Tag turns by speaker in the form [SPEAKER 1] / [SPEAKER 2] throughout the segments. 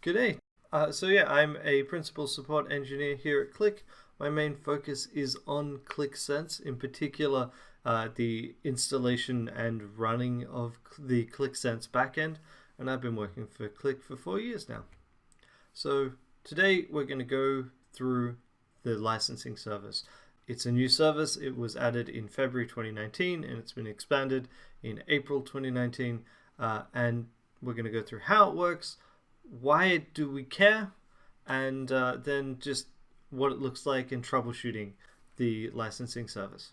[SPEAKER 1] G'day. I'm a principal support engineer here at Qlik. My main focus is on Qlik Sense, in particular the installation and running of the Qlik Sense backend, and I've been working for Qlik for 4 years now. So today we're going to go through the licensing service. It's a new service. It was added in February 2019 and it's been expanded in April 2019, and we're going to go through how it works, why do we care, and then just what it looks like in troubleshooting the licensing service.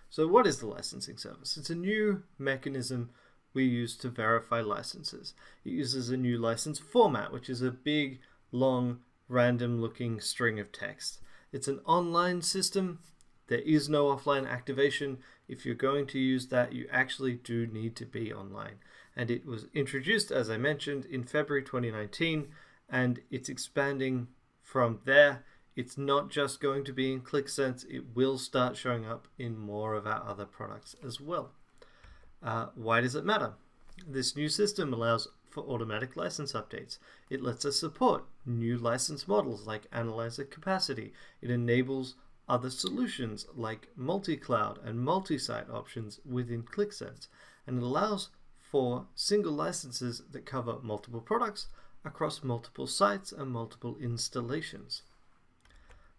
[SPEAKER 1] So what is the licensing service? It's a new mechanism we use to verify licenses. It uses a new license format, which is a big, long, random looking string of text. It's an online system. There is no offline activation. If you're going to use that, you actually do need to be online. And it was introduced, as I mentioned, in February 2019, and it's expanding from there. It's not just going to be in Qlik Sense. It will start showing up in more of our other products as well. Why does it matter? This new system allows for automatic license updates. It lets us support new license models like analyzer capacity. It enables other solutions like multi-cloud and multi-site options within Qlik Sense, and it allows for single licenses that cover multiple products across multiple sites and multiple installations.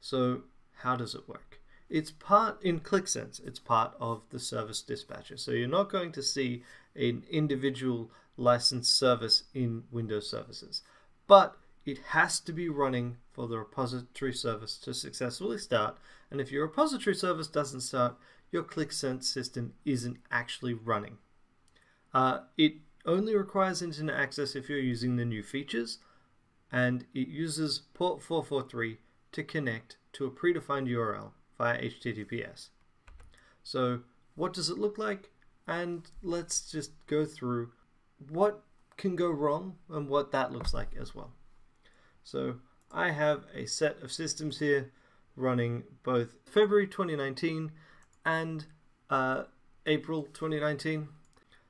[SPEAKER 1] So how does it work? It's part in Qlik Sense. It's part of the service dispatcher. So you're not going to see an individual license service in Windows services, but it has to be running for the repository service to successfully start. And if your repository service doesn't start, your Qlik Sense system isn't actually running. It only requires internet access if you're using the new features, and it uses port 443 to connect to a predefined URL via HTTPS. So what does it look like? And let's just go through what can go wrong and what that looks like as well. So I have a set of systems here running both February 2019 and April 2019.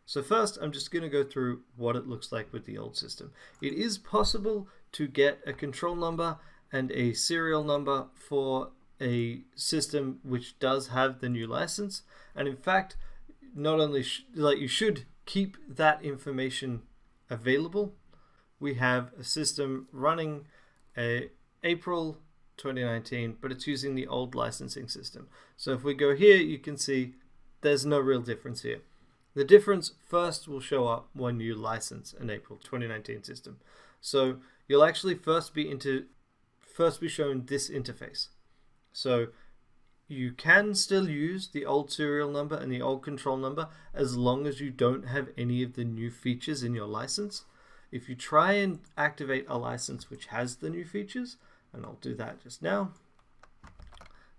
[SPEAKER 1] So first, I'm just going to go through what it looks like with the old system. It is possible to get a control number and a serial number for a system which does have the new license. And in fact, not only you should keep that information available. We have a system running April 2019, but it's using the old licensing system. So if we go here, you can see there's no real difference here. The difference first will show up when you license an April 2019 system. So you'll actually first be shown this interface. So you can still use the old serial number and the old control number as long as you don't have any of the new features in your license. If you try and activate a license which has the new features, and I'll do that just now,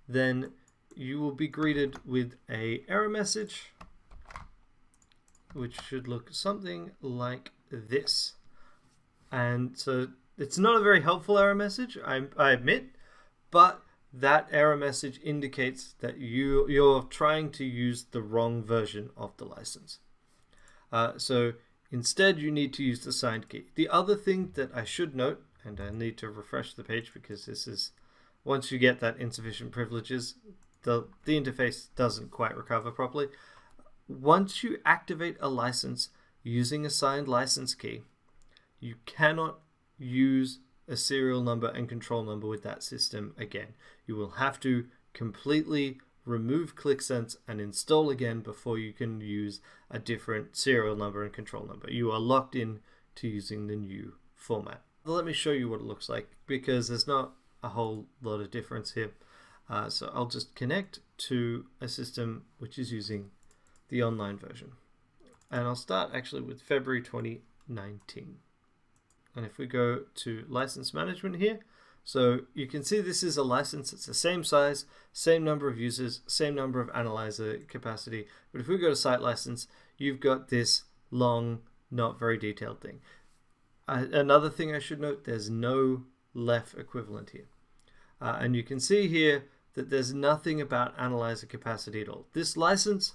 [SPEAKER 1] then you will be greeted with an error message, which should look something like this. And so it's not a very helpful error message, I admit, but that error message indicates that you're trying to use the wrong version of the license. So instead, you need to use the signed key. The other thing that I should note, and I need to refresh the page because this is, once you get that insufficient privileges, the interface doesn't quite recover properly. Once you activate a license using a signed license key, you cannot use a serial number and control number with that system again. You will have to completely remove Qlik Sense and install again before you can use a different serial number and control number. You are locked in to using the new format. Let me show you what it looks like because there's not a whole lot of difference here. So I'll just connect to a system which is using the online version. And I'll start actually with February 2019. And if we go to license management here, so you can see this is a license. It's the same size, same number of users, same number of analyzer capacity. But if we go to site license, you've got this long, not very detailed thing. Another thing I should note, there's no LEF equivalent here. And you can see here that there's nothing about analyzer capacity at all. This license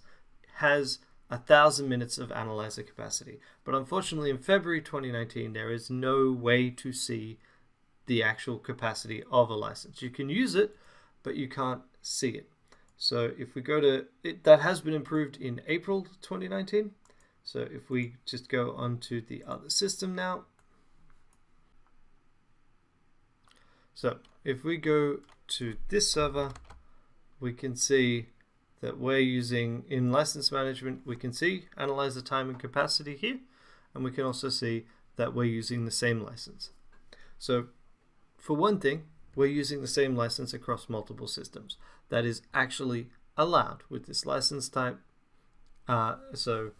[SPEAKER 1] has 1,000 minutes of analyzer capacity. But unfortunately in February 2019 there is no way to see the actual capacity of a license. You can use it, but you can't see it. So if we go to it, that has been improved in April 2019. So if we just go onto the other system now. So if we go to this server, we can see that we're using, in license management, we can see analyzer time and capacity here, and we can also see that we're using the same license. So for one thing, we're using the same license across multiple systems. That is actually allowed with this license type. So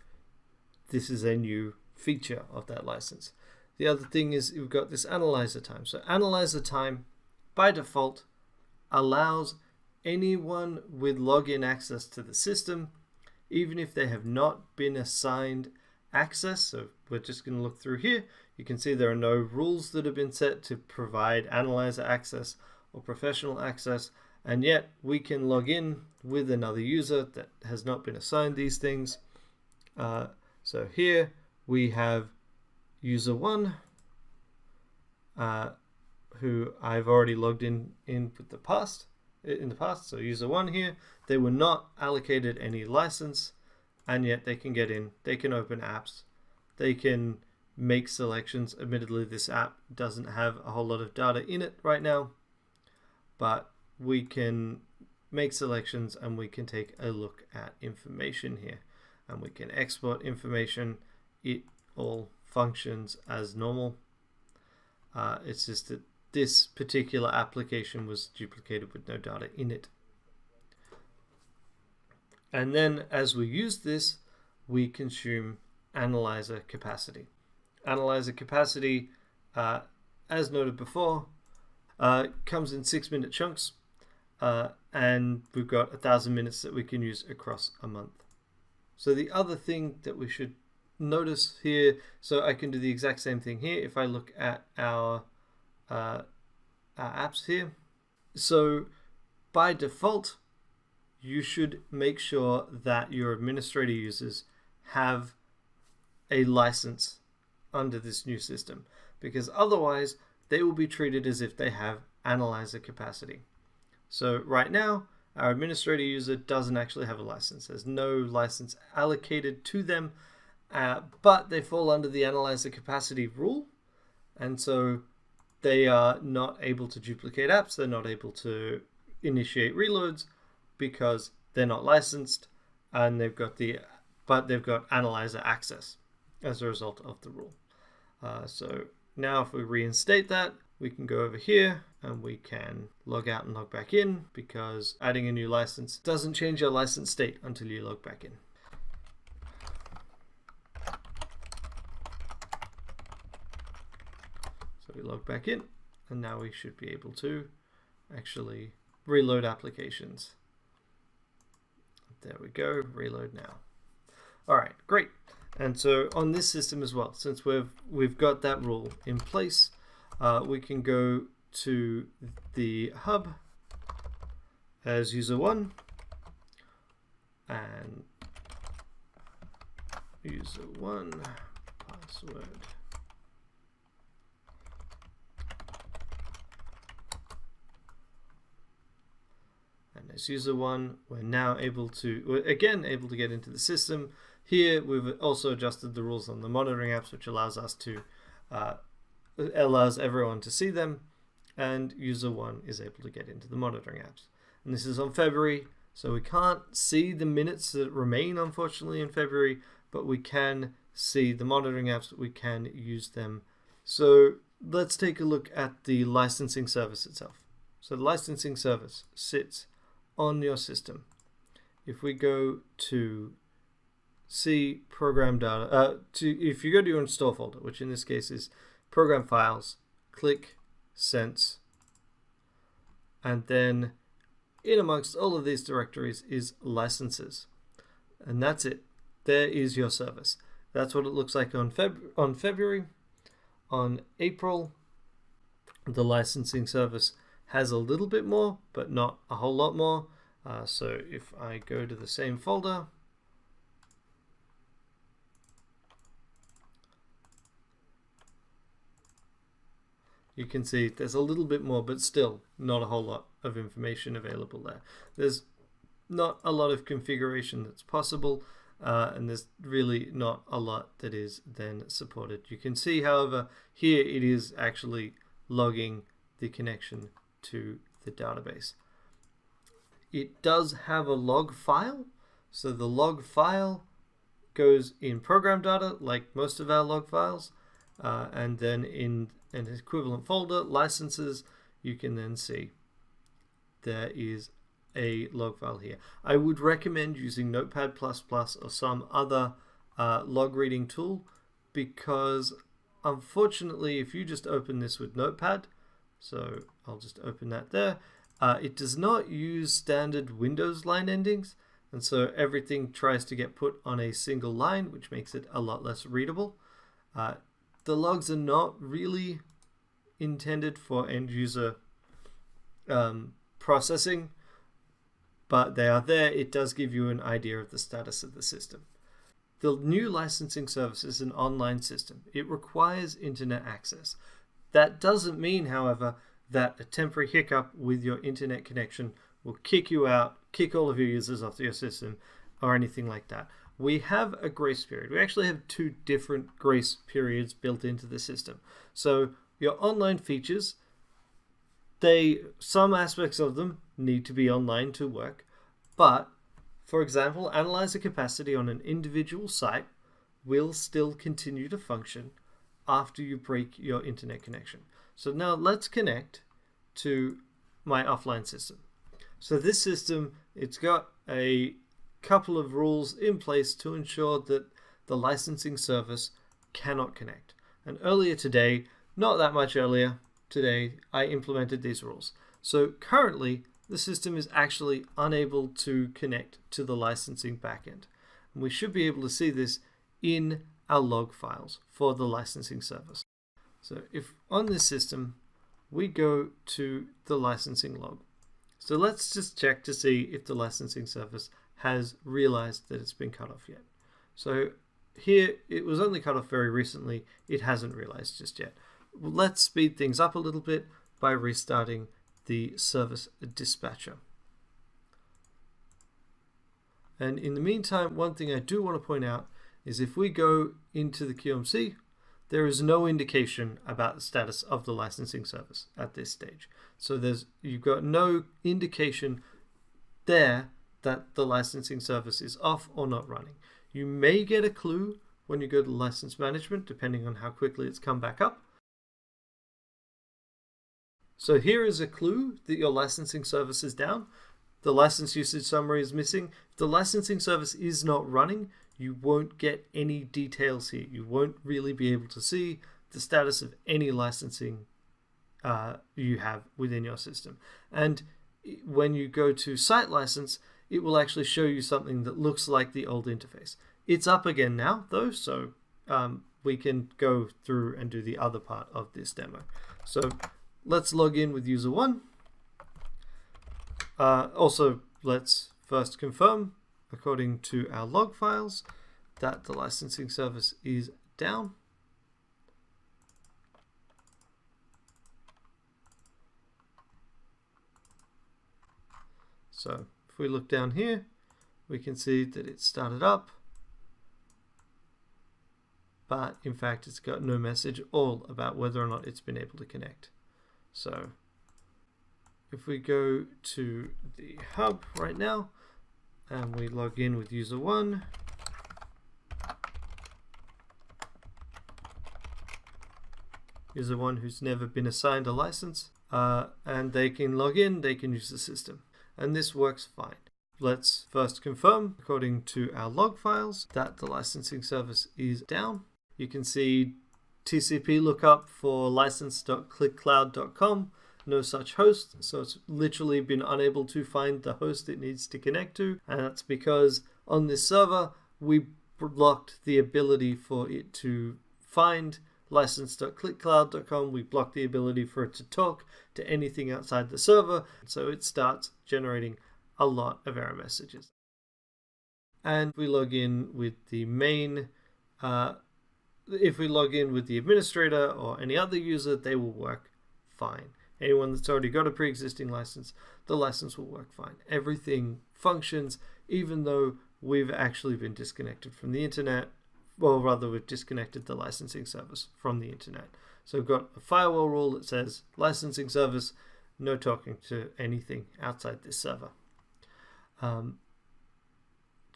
[SPEAKER 1] this is a new feature of that license. The other thing is we've got this analyzer time. So analyzer time by default allows anyone with login access to the system, even if they have not been assigned access. So we're just going to look through here. You can see there are no rules that have been set to provide analyzer access or professional access, and yet we can log in with another user that has not been assigned these things. So here we have user 1 who I've already logged in with the past. So user 1 here, they were not allocated any license, and yet they can get in, they can open apps, they can make selections. Admittedly, this app doesn't have a whole lot of data in it right now, but we can make selections and we can take a look at information here, and we can export information. It all functions as normal. It's just that this particular application was duplicated with no data in it. And then as we use this, we consume analyzer capacity. Analyzer capacity, as noted before, comes in 6-minute chunks, and we've got 1,000 minutes that we can use across a month. So the other thing that we should notice here, so I can do the exact same thing here if I look at our apps here. So by default, you should make sure that your administrator users have a license under this new system, because otherwise they will be treated as if they have analyzer capacity. So right now, our administrator user doesn't actually have a license. There's no license allocated to them, but they fall under the analyzer capacity rule, and so they are not able to duplicate apps. They're not able to initiate reloads because they're not licensed, and they've got analyzer access as a result of the rule. So now if we reinstate that, we can go over here and we can log out and log back in, because adding a new license doesn't change your license state until you log back in. So we log back in, and now we should be able to actually reload applications. There we go, reload now. All right, great. And so on this system as well, since we've got that rule in place, we can go to the hub as user 1 and user 1 password. And as user 1, we're now able to get into the system. Here we've also adjusted the rules on the monitoring apps, which allows us to allows everyone to see them, and user 1 is able to get into the monitoring apps. And this is on February, so we can't see the minutes that remain, unfortunately, in February, but we can see the monitoring apps, we can use them. So let's take a look at the licensing service itself. So the licensing service sits on your system. If we go to see program data, if you go to your install folder, which in this case is program files, Qlik, sense, and then in amongst all of these directories is licenses, and that's it. There is your service. That's what it looks like on February. On April, the licensing service has a little bit more, but not a whole lot more. So if I go to the same folder, you can see there's a little bit more, but still not a whole lot of information available there. There's not a lot of configuration that's possible, and there's really not a lot that is then supported. You can see, however, here it is actually logging the connection to the database. It does have a log file, so the log file goes in program data like most of our log files, and then in an equivalent folder, licenses, you can then see there is a log file here. I would recommend using Notepad++ or some other log reading tool, because unfortunately if you just open this with Notepad, so I'll just open that there, it does not use standard Windows line endings, and so everything tries to get put on a single line, which makes it a lot less readable. The logs are not really intended for end user processing, but they are there. It does give you an idea of the status of the system. The new licensing service is an online system. It requires internet access. That doesn't mean, however, that a temporary hiccup with your internet connection will kick you out, kick all of your users off your system, or anything like that. We have a grace period. We actually have 2 different grace periods built into the system. So your online features, some aspects of them need to be online to work, but for example, analyzer capacity on an individual site will still continue to function after you break your internet connection. So now let's connect to my offline system. So this system, it's got a couple of rules in place to ensure that the licensing service cannot connect. And earlier today, not that much earlier today, I implemented these rules. So currently, the system is actually unable to connect to the licensing backend. And we should be able to see this in our log files for the licensing service. So if on this system, we go to the licensing log. So let's just check to see if the licensing service has realized that it's been cut off yet. So here, it was only cut off very recently. It hasn't realized just yet. Let's speed things up a little bit by restarting the service dispatcher. And in the meantime, one thing I do want to point out is if we go into the QMC, there is no indication about the status of the licensing service at this stage. So you've got no indication there that the licensing service is off or not running. You may get a clue when you go to license management, depending on how quickly it's come back up. So here is a clue that your licensing service is down. The license usage summary is missing. If the licensing service is not running, you won't get any details here. You won't really be able to see the status of any licensing you have within your system. And when you go to site license, it will actually show you something that looks like the old interface. It's up again now though, so we can go through and do the other part of this demo. So let's log in with user 1. Also, let's first confirm, according to our log files, that the licensing service is down. So if we look down here, we can see that it started up, but in fact it's got no message at all about whether or not it's been able to connect. So if we go to the hub right now and we log in with user 1, user 1 who's never been assigned a license, and they can log in, they can use the system. And this works fine. Let's first confirm, according to our log files, that the licensing service is down. You can see TCP lookup for license.qlikcloud.com, no such host, so it's literally been unable to find the host it needs to connect to, and that's because on this server we blocked the ability for it to find license.qlikcloud.com. We blocked the ability for it to talk to anything outside the server, so it starts generating a lot of error messages. And we log in with the main, if we log in with the administrator or any other user, they will work fine. Anyone that's already got a pre-existing license, the license will work fine. Everything functions even though we've actually been disconnected from the internet, or rather we've disconnected the licensing service from the internet. So we've got a firewall rule that says licensing service, no talking to anything outside this server.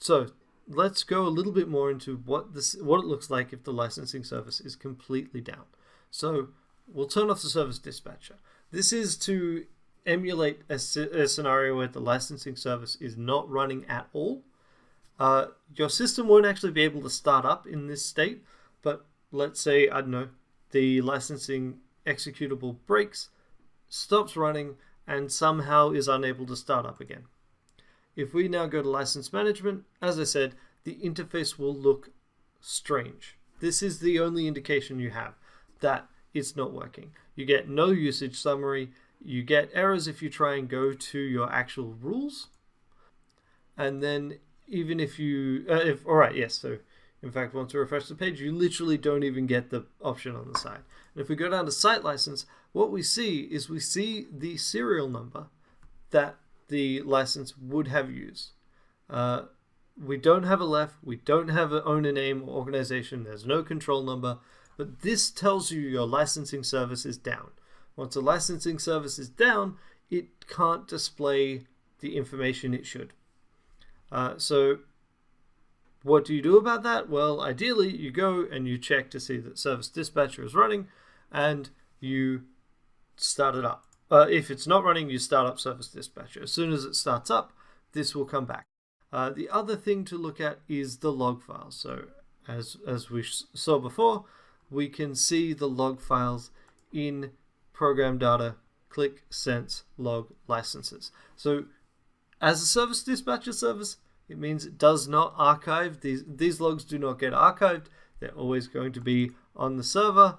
[SPEAKER 1] So let's go a little bit more into what it looks like if the licensing service is completely down. So we'll turn off the service dispatcher. This is to emulate a scenario where the licensing service is not running at all. Your system won't actually be able to start up in this state, but let's say, I don't know, the licensing executable breaks, stops running, and somehow is unable to start up again. If we now go to license management, as I said, the interface will look strange. This is the only indication you have that it's not working. You get no usage summary. You get errors if you try and go to your actual rules. And then even if you, so in fact, once we refresh the page, you literally don't even get the option on the side. And if we go down to site license, what we see is the serial number that the license would have used. We don't have a lef, we don't have an owner name or organization, there's no control number, but this tells you your licensing service is down. Once a licensing service is down, it can't display the information it should. So what do you do about that? Well, ideally you go and you check to see that service dispatcher is running and you start it up. If it's not running, you start up service dispatcher. As soon as it starts up, this will come back. The other thing to look at is the log files. So as we saw before, we can see the log files in program data, Qlik, sense, log, licenses. So as a service dispatcher service, it means it does not archive. These logs do not get archived. They're always going to be on the server.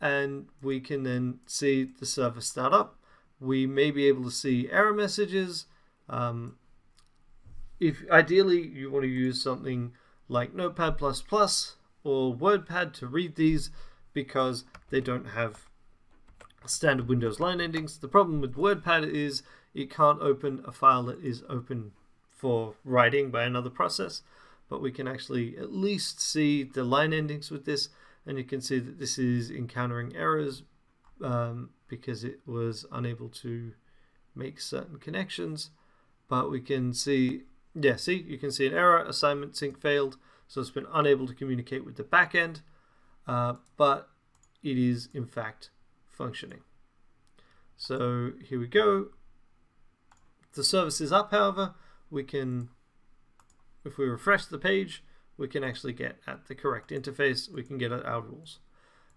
[SPEAKER 1] And we can then see the server start up. We may be able to see error messages. If ideally you want to use something like Notepad++ or WordPad to read these because they don't have standard Windows line endings. The problem with WordPad is it can't open a file that is open for writing by another process, but we can actually at least see the line endings with this. And you can see that this is encountering errors because it was unable to make certain connections. But we can see, you can see an error, assignment sync failed. So it's been unable to communicate with the backend, but it is in fact functioning. So here we go. The service is up, however, we can, if we refresh the page, we can actually get at the correct interface, we can get at our rules.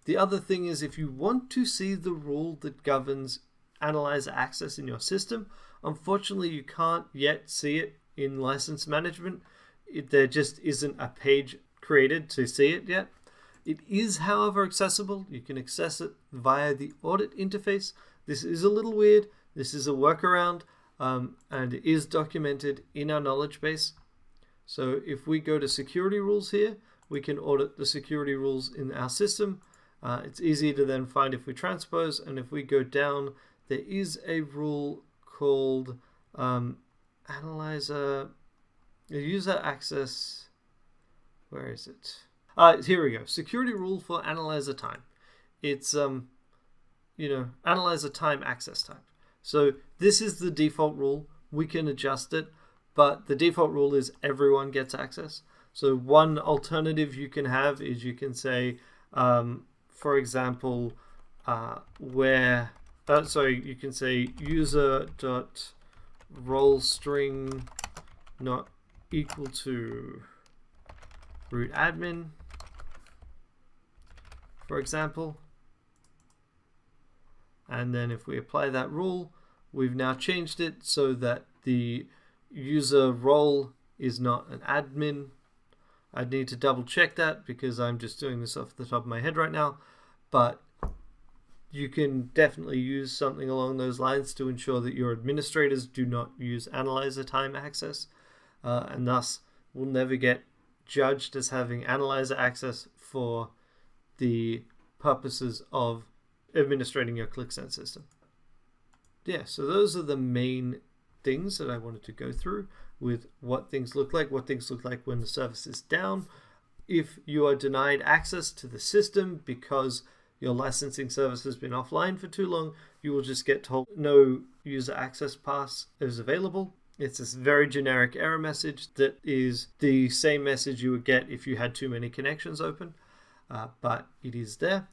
[SPEAKER 1] The other thing is if you want to see the rule that governs analyzer access in your system, unfortunately you can't yet see it in license management. There just isn't a page created to see it yet. It is, however, accessible. You can access it via the audit interface. This is a little weird. This is a workaround, and it is documented in our knowledge base. So if we go to security rules here, we can audit the security rules in our system. It's easy to then find if we transpose, and if we go down, there is a rule called analyzer user access. Where is it? Here we go. Security rule for analyzer time. It's analyzer time access type. So this is the default rule. We can adjust it. But the default rule is everyone gets access. So one alternative you can have is you can say, for example, you can say user.role string not equal to root admin, for example. And then if we apply that rule, we've now changed it so that the user role is not an admin. I'd need to double check that because I'm just doing this off the top of my head right now, but you can definitely use something along those lines to ensure that your administrators do not use analyzer time access, and thus will never get judged as having analyzer access for the purposes of administrating your QlikSense system. Yeah, so those are the main things that I wanted to go through with what things look like when the service is down. If you are denied access to the system because your licensing service has been offline for too long, you will just get told no user access pass is available. It's this very generic error message that is the same message you would get if you had too many connections open, but it is there,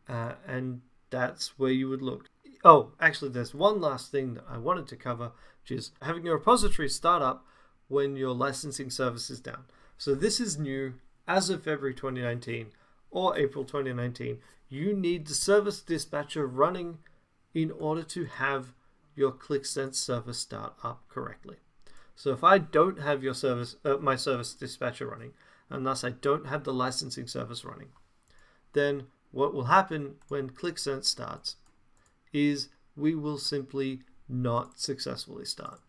[SPEAKER 1] and that's where you would look. Oh, actually, there's one last thing that I wanted to cover, which is having your repository start up when your licensing service is down. So this is new as of February 2019 or April 2019. You need the service dispatcher running in order to have your QlikSense service start up correctly. So if I don't have your service, my service dispatcher running, and thus I don't have the licensing service running, then what will happen when QlikSense starts is we will simply not successfully start.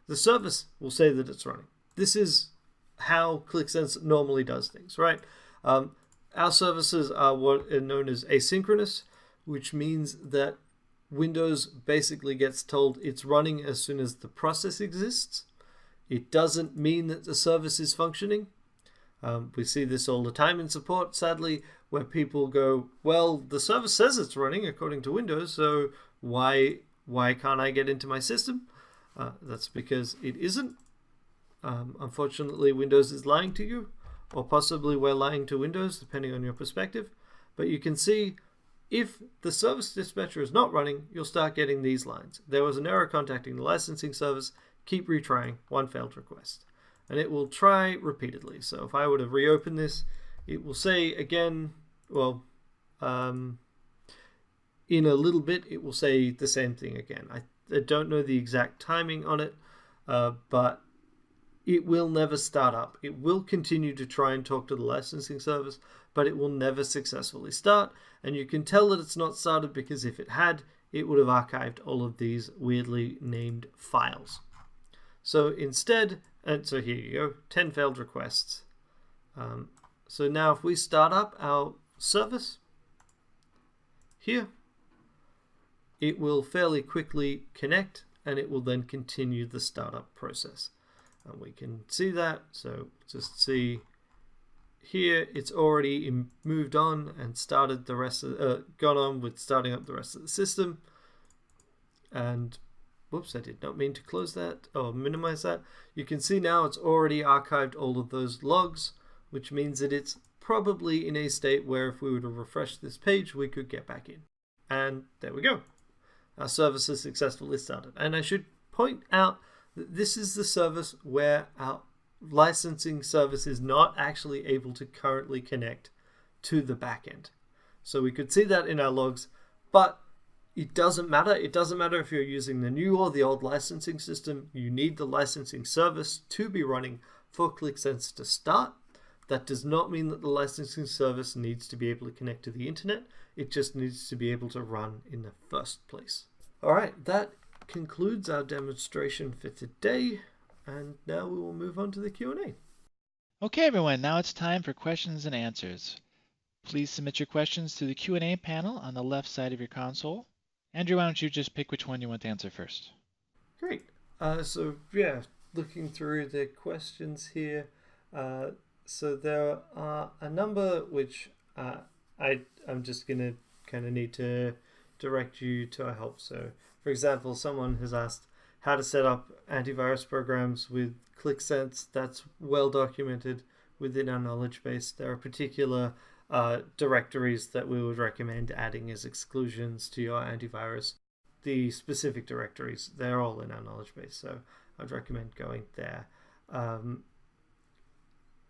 [SPEAKER 1] The service will say that it's running. This is how QlikSense normally does things, right? Our services are what are known as asynchronous, which means that Windows basically gets told it's running as soon as the process exists. It doesn't mean that the service is functioning. We see this all the time in support, sadly, where people go, well, the service says it's running according to Windows, so why can't I get into my system? That's because it isn't. Unfortunately, Windows is lying to you, or possibly we're lying to Windows, depending on your perspective. But you can see if the service dispatcher is not running, you'll start getting these lines. There was an error contacting the licensing service. Keep retrying. One failed request. And it will try repeatedly. So if I were to reopen this, it will say again, well, in a little bit, it will say the same thing again. I don't know the exact timing on it, but it will never start up. It will continue to try and talk to the licensing service, but it will never successfully start. And you can tell that it's not started because if it had, it would have archived all of these weirdly named files. So instead, and so here you go, 10 failed requests. So now if we start up our service here, it will fairly quickly connect and it will then continue the startup process. And we can see that. So just see here, it's already moved on and started the rest of, gone on with starting up the rest of the system. And whoops, I did not mean to close that or minimize that. You can see now it's already archived all of those logs, which means that it's probably in a state where if we were to refresh this page, we could get back in. And there we go. Our service has successfully started. And I should point out that this is the service where our licensing service is not actually able to currently connect to the backend. So we could see that in our logs, but it doesn't matter. It doesn't matter if you're using the new or the old licensing system. You need the licensing service to be running for QlikSense to start. That does not mean that the licensing service needs to be able to connect to the internet. It just needs to be able to run in the first place. All right, that concludes our demonstration for today. And now we will move on to the Q&A.
[SPEAKER 2] Okay, everyone, now it's time for questions and answers. Please submit your questions to the Q&A panel on the left side of your console. Andrew, why don't you just pick which one you want to answer first?
[SPEAKER 1] Great. So yeah, looking through the questions here. So there are a number which I'm just going to kind of need to direct you to a help. So for example, someone has asked how to set up antivirus programs with QlikSense. That's well documented within our knowledge base. There are particular directories that we would recommend adding as exclusions to your antivirus. The specific directories, they're all in our knowledge base, so I'd recommend going there.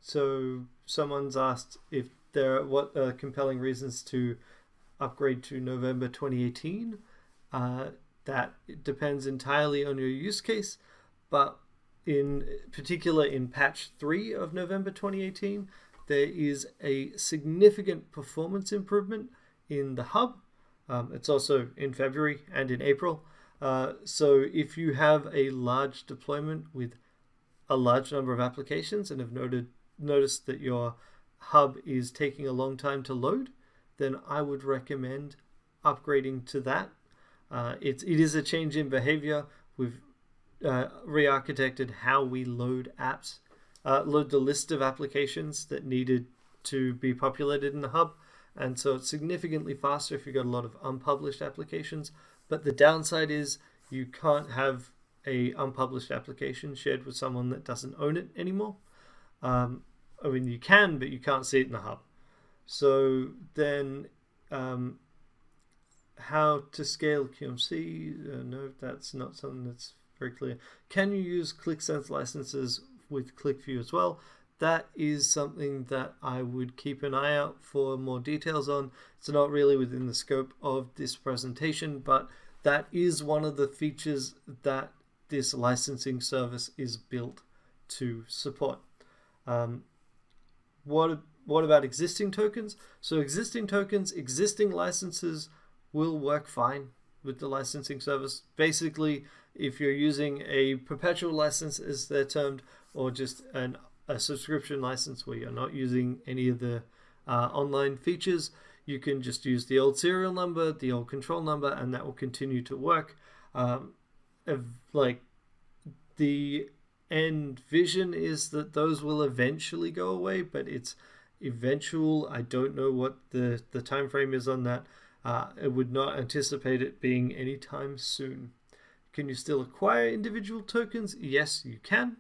[SPEAKER 1] So someone's asked if there are what compelling reasons to upgrade to November 2018. That depends entirely on your use case, but in particular in patch 3 of November 2018, there is a significant performance improvement in the hub. It's also in February and in April. So if you have a large deployment with a large number of applications and have noticed that your hub is taking a long time to load, then I would recommend upgrading to that. It is a change in behavior. We've re-architected how we load apps, load the list of applications that needed to be populated in the hub. And so it's significantly faster if you've got a lot of unpublished applications. But the downside is you can't have a unpublished application shared with someone that doesn't own it anymore. I mean, you can, but you can't see it in the hub. So then how to scale QMC? No, that's not something that's very clear. Can you use QlikSense licenses with QlikView as well? That is something that I would keep an eye out for more details on. It's not really within the scope of this presentation, but that is one of the features that this licensing service is built to support. What about existing tokens? So existing tokens, existing licenses will work fine with the licensing service. Basically, if you're using a perpetual license, as they're termed, or just a subscription license where you're not using any of the online features, you can just use the old serial number, the old control number, and that will continue to work. Like the end vision is that those will eventually go away, but it's eventual. I don't know what the time frame is on that. I would not anticipate it being anytime soon. Can you still acquire individual tokens? Yes, you can.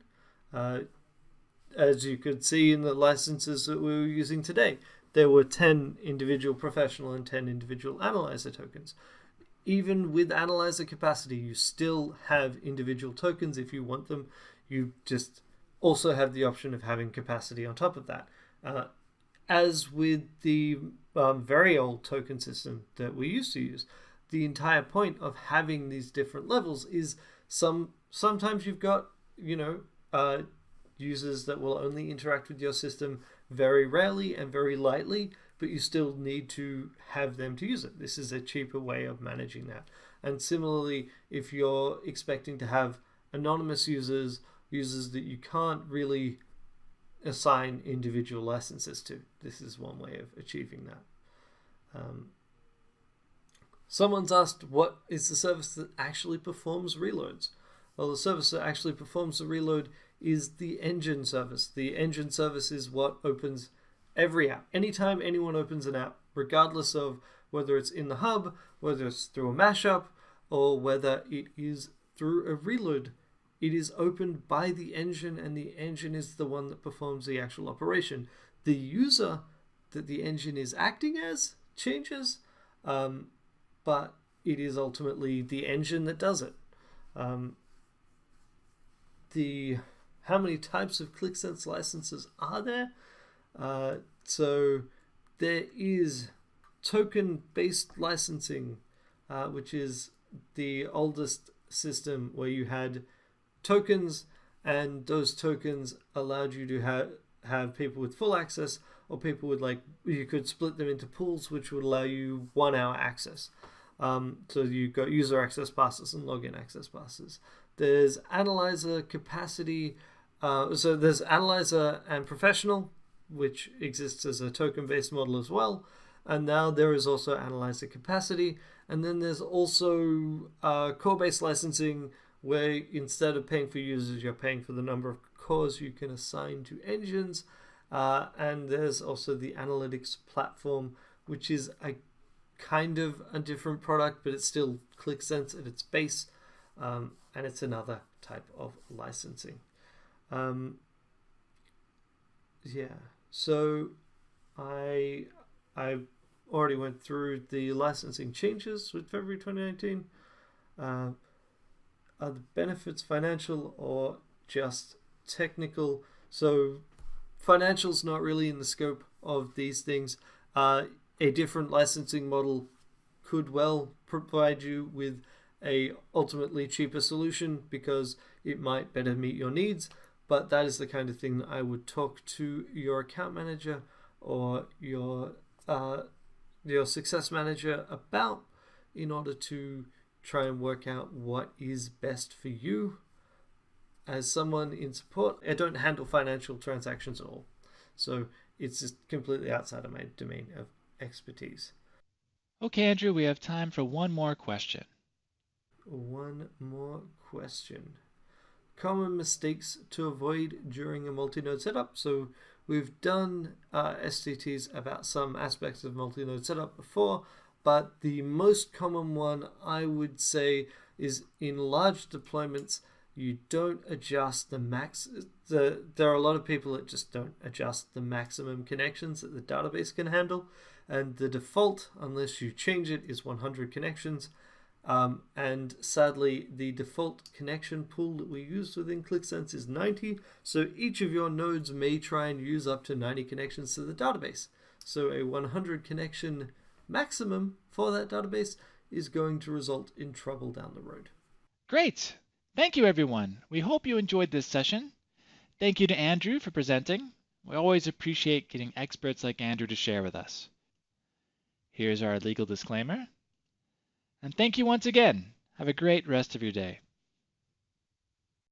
[SPEAKER 1] As you could see in the licenses that we were using today, there were 10 individual professional and 10 individual analyzer tokens. Even with analyzer capacity, you still have individual tokens if you want them. You just also have the option of having capacity on top of that. As with the very old token system that we used to use, the entire point of having these different levels is sometimes you've got, users that will only interact with your system very rarely and very lightly, but you still need to have them to use it. This is a cheaper way of managing that. And similarly, if you're expecting to have anonymous users that you can't really assign individual licenses to, this is one way of achieving that. Someone's asked, what is the service that actually performs reloads? Well, the service that actually performs the reload is the engine service. The engine service is what opens every app. Anytime anyone opens an app, regardless of whether it's in the hub, whether it's through a mashup, or whether it is through a reload, it is opened by the engine, and the engine is the one that performs the actual operation. The user that the engine is acting as changes, but it is ultimately the engine that does it. How many types of QlikSense licenses are there? So there is token-based licensing, which is the oldest system where you had tokens, and those tokens allowed you to have people with full access, or people with, you could split them into pools, which would allow you 1 hour access. So you've got user access passes and login access passes. There's analyzer capacity. So there's analyzer and professional, which exists as a token-based model as well. And now there is also analyzer capacity. And then there's also core-based licensing, where instead of paying for users, you're paying for the number of cores you can assign to engines. And there's also the analytics platform, which is a kind of a different product, but it's still QlikSense at its base. And it's another type of licensing. So I already went through the licensing changes with February 2019. Are the benefits financial or just technical? So financial's not really in the scope of these things. A different licensing model could well provide you with a ultimately cheaper solution because it might better meet your needs, but that is the kind of thing that I would talk to your account manager or your success manager about in order to try and work out what is best for you. As someone in support, I don't handle financial transactions at all, so it's just completely outside of my domain of expertise.
[SPEAKER 2] Okay, Andrew, we have time for one more question.
[SPEAKER 1] One more question. Common mistakes to avoid during a multi-node setup. So we've done STTs about some aspects of multi-node setup before, but the most common one I would say is in large deployments, you don't adjust the max. There are a lot of people that just don't adjust the maximum connections that the database can handle, and the default, unless you change it, is 100 connections. And sadly, the default connection pool that we use within QlikSense is 90. So each of your nodes may try and use up to 90 connections to the database. So a 100 connection maximum for that database is going to result in trouble down the road.
[SPEAKER 2] Great! Thank you, everyone. We hope you enjoyed this session. Thank you to Andrew for presenting. We always appreciate getting experts like Andrew to share with us. Here's our legal disclaimer. And thank you once again. Have a great rest of your day.